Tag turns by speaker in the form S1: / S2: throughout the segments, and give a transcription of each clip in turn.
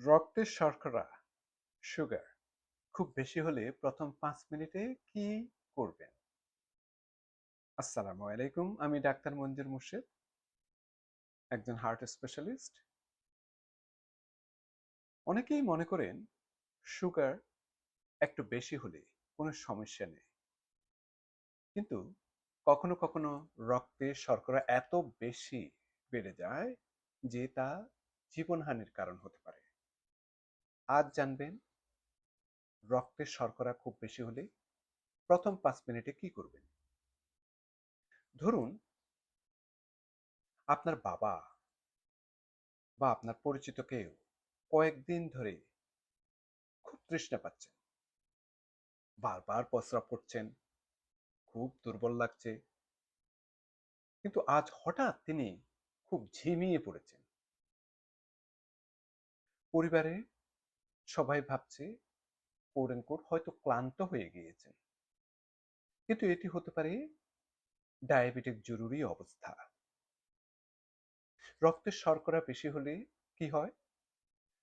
S1: রক্তের শর্করা সুগার খুব বেশি হলে প্রথম 5 মিনিটে কি করবেন? আসসালামু আলাইকুম, আমি ডাক্তার মঞ্জুর মুর্শেদ, একজন হার্ট স্পেশালিস্ট। অনেকেই মনে করেন সুগার একটু বেশি হলে কোনো সমস্যা নেই, কিন্তু কখনো কখনো রক্তে শর্করা এত বেশি বেড়ে যায় যে তা জীবনহানির কারণ হতে পারে। আজ জানবেন রক্তের শর্করা খুব বেশি হলে প্রথম 5 মিনিটে কি করবেন। ধরুন আপনার বাবা বা আপনার পরিচিত কেউ কয়েকদিন ধরে খুব তৃষ্ণা পাচ্ছেন, বারবার প্রস্রাব করছেন, খুব দুর্বল লাগছে, কিন্তু আজ হঠাৎ তিনি খুব ঝিমিয়ে পড়েছেন। পরিবারে সবাই ভাবছে কোট এন্ড কোট হয়তো ক্লান্ত হয়ে গিয়েছেন, কিন্তু এটি হতে পারে ডায়াবেটিক জরুরি অবস্থা। রক্তের শর্করা বেশি হলে কি হয়?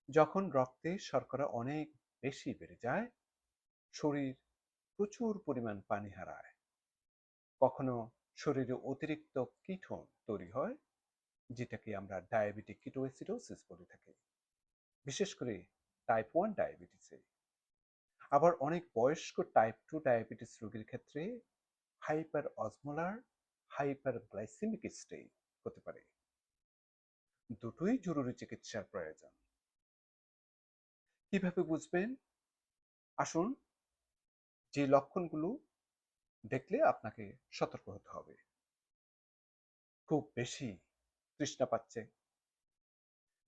S1: যখন রক্তে শর্করা অনেক বেশি বেড়ে যায়, শরীর প্রচুর পরিমাণ পানি হারায়। কখনো শরীরে অতিরিক্ত কিটোন তৈরি হয়, যেটাকে আমরা ডায়াবেটিক কিটোএসিডোসিস বলে থাকি, বিশেষ করে টাইপ 1 ডায়াবেটিসে। আবার অনেক বয়স্ক টাইপ 2 ডায়াবেটিস রোগীর ক্ষেত্রে hyper osmolar hyper glycaemic state হতে পারে। দুটোই জরুরি চিকিৎসার প্রয়োজন। কিভাবে বুঝবেন? আসুন, যে লক্ষণগুলো দেখলে আপনাকে সতর্ক হতে হবে: খুব বেশি তৃষ্ণা পাচ্ছে,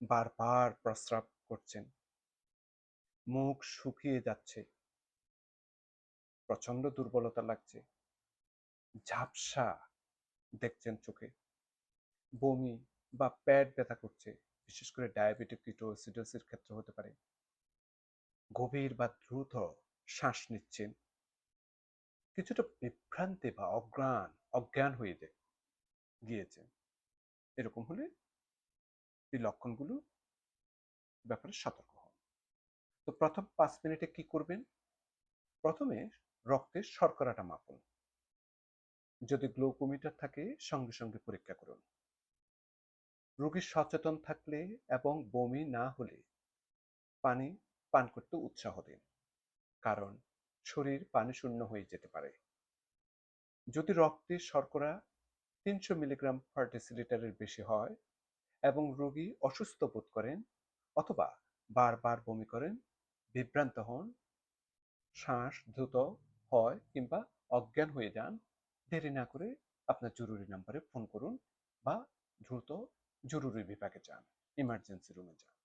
S1: বারবার প্রস্রাব করছেন, মুখ শুকিয়ে যাচ্ছে, প্রচন্ড দুর্বলতা লাগছে, ঝাপসা দেখছেন চোখে, বমি বা পেট ব্যথা করছে, বিশেষ করে ডায়াবেটিক কিটোএসিডোসিসের ক্ষেত্রে হতে পারে, গভীর বা দ্রুত শ্বাস নিচ্ছেন, কিছুটা বিভ্রান্তি বা অজ্ঞান হয়ে গিয়েছেন, এরকম হলে এই লক্ষণগুলো ব্যাপারে সতর্ক হন। তো প্রথম 5 মিনিটে কি করবেন? প্রথমে রক্তের শর্করাটা মাপুন। যদি গ্লুকোমিটার থাকে সঙ্গে সঙ্গে পরীক্ষা করুন। রোগী সচেতন থাকলে এবং বমি না হলে পানি পান করতে উৎসাহ দিন, কারণ শরীর পানি শূন্য হয়ে যেতে পারে। যদি রক্তে শর্করা 300 মিলিগ্রাম পার ডেসিলিটারের বেশি হয় এবং রোগী অসুস্থ বোধ করেন অথবা বারবার বমি করেন, বিভ্রান্ত হন, শ্বাস দ্রুত হয় কিংবা অজ্ঞান হয়ে যান, দেরি না করে আপনার জরুরি নাম্বারে ফোন করুন বা দ্রুত জরুরি বিভাগে যান, ইমার্জেন্সি রুমে যান।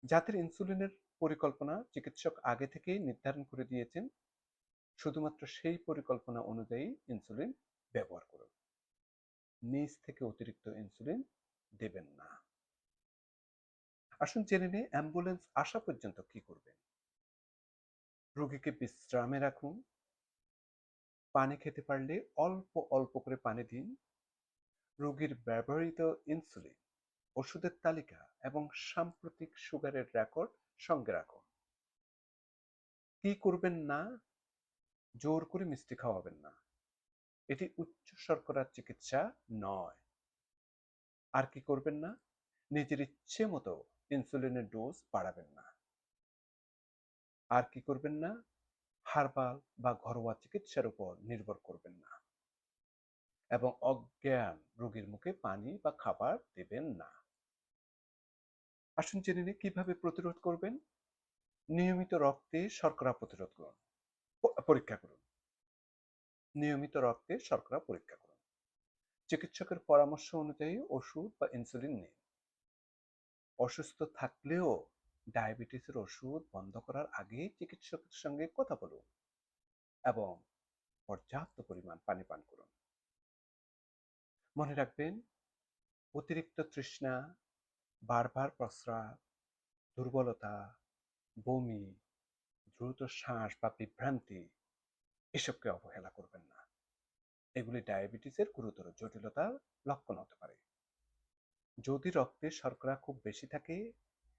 S1: যাদের ইনসুলিনের পরিকল্পনা চিকিৎসক আগে থেকেই নির্ধারণ করে দিয়েছেন, শুধুমাত্র সেই পরিকল্পনা অনুযায়ী ইনসুলিন ব্যবহার করুন। নিজ থেকে অতিরিক্ত ইনসুলিন দেবেন না। আসুন জেনে নিই অ্যাম্বুলেন্স আসা পর্যন্ত কি করবেন। রোগীকে বিশ্রামে রাখুন, পানি খেতে পারলে অল্প অল্প করে পানি দিন। রোগীর ব্যবহৃত ইনসুলিন, ওষুধের তালিকা এবং সাম্প্রতিক সুগারের রেকর্ড সঙ্গে রাখুন। কি করবেন না? জোর করে মিষ্টি খাওয়াবেন না, এটি উচ্চ শর্করার চিকিৎসা নয়। আর কি করবেন না? নিজের ইচ্ছে মতো ইনসুলিনের ডোজ বাড়াবেন না। আর কি করবেন না? হার্বাল বা ঘরোয়া চিকিৎসার উপর নির্ভর করবেন না এবং অজ্ঞান রোগীর মুখে পানি বা খাবার দেবেন না। আসুন জেনে নিই কিভাবে প্রতিরোধ করবেন। নিয়মিত রক্তে শর্করা প্রতিরোধ করুন, পরীক্ষা করুন। নিয়মিত রক্তে শর্করা পরীক্ষা করুন। চিকিৎসকের পরামর্শ অনুযায়ী ওষুধ বা ইনসুলিন নিন। অসুস্থ থাকলেও ডায়াবেটিসের ওষুধ বন্ধ করার আগে চিকিৎসকের সঙ্গে কথা বলুন এবং পর্যাপ্ত পরিমাণ পানি পান করুন। মনে রাখবেন, অতিরিক্ত তৃষ্ণা, বারবার প্রস্রাব, দুর্বলতা, বমি, দ্রুত শ্বাস বা বিভ্রান্তি, এসবকে অবহেলা করবেন না। এগুলি ডায়াবেটিসের গুরুতর জটিলতার লক্ষণ হতে পারে। যদি রক্তে শর্করা খুব বেশি থাকে,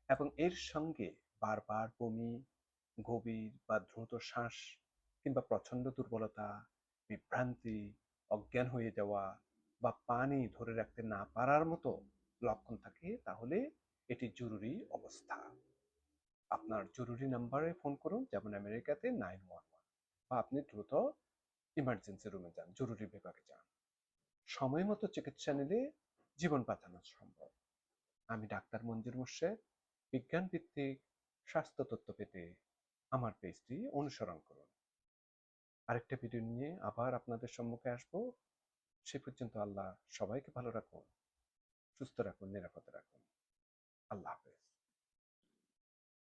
S1: এবং এর সঙ্গে বারবার বমি, গভীর বা দ্রুত শ্বাস কিংবা প্রচণ্ড দুর্বলতা, বিভ্রান্তি, অজ্ঞান হয়ে যাওয়া বা পানি ধরে রাখতে না পারার মতো লক্ষণ থাকে, তাহলে এটি জরুরি অবস্থা। আপনার জরুরি নাম্বারে ফোন করুন, যেমন আমেরিকাতে 911, বা আপনি দ্রুত ইমার্জেন্সি রুমে যান, জরুরি বিভাগে যান। সময় মতো চিকিৎসা নিলে জীবন বাঁচানো সম্ভব। আমি ডাক্তার মঞ্জুর মোর্শেদ। বিজ্ঞান ভিত্তিক স্বাস্থ্য তথ্য পেতে আমার পেজটি অনুসরণ করুন। আরেকটা ভিডিও নিয়ে আবার আপনাদের সম্মুখে আসবো। সে পর্যন্ত আল্লাহ সবাইকে ভালো রাখুন, সুস্থ রাখুন, নিরাপদে রাখুন। আল্লাহ হাফেজ।